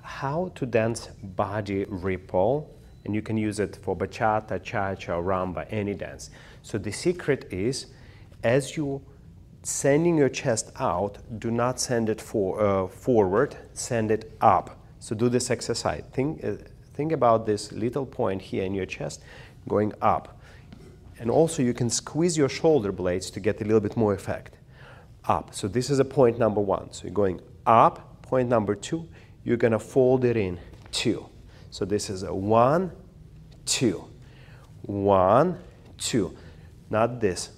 How to dance body ripple, and you can use it for bachata, cha-cha, rumba, any dance. So the secret is, as you sending your chest out, do not send it forward, send it up. So do this exercise. Think about this little point here in your chest going up. And also you can squeeze your shoulder blades to get a little bit more effect. Up. So this is a point number one. So you're going up. Point number two, you're going to fold it in, two. So this is a 1, 2. 1, 2. Not this.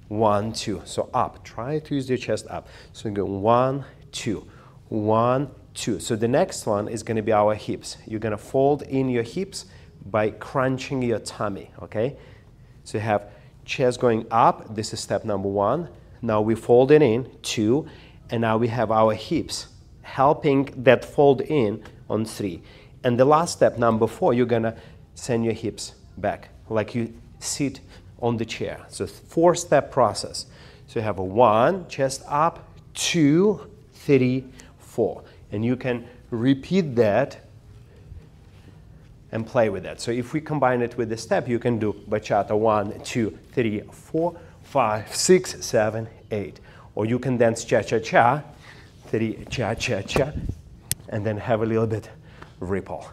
1, 2. So up. Try to use your chest up. So you go 1, 2. 1, 2. So the next one is going to be our hips. You're going to fold in your hips by crunching your tummy, okay? So you have chest going up. This is step number one. Now we fold it in, 2. And now we have our hips helping that fold in on 3. And the last step, number 4, you're going to send your hips back like you sit on the chair. So 4-step process. So you have a 1, chest up, 2, 3, 4. And you can repeat that and play with that. So if we combine it with the step, you can do bachata 1, 2, 3, 4, 5, 6, 7, 8. Or you can dance cha-cha-cha, 3, cha-cha-cha, and then have a little bit ripple.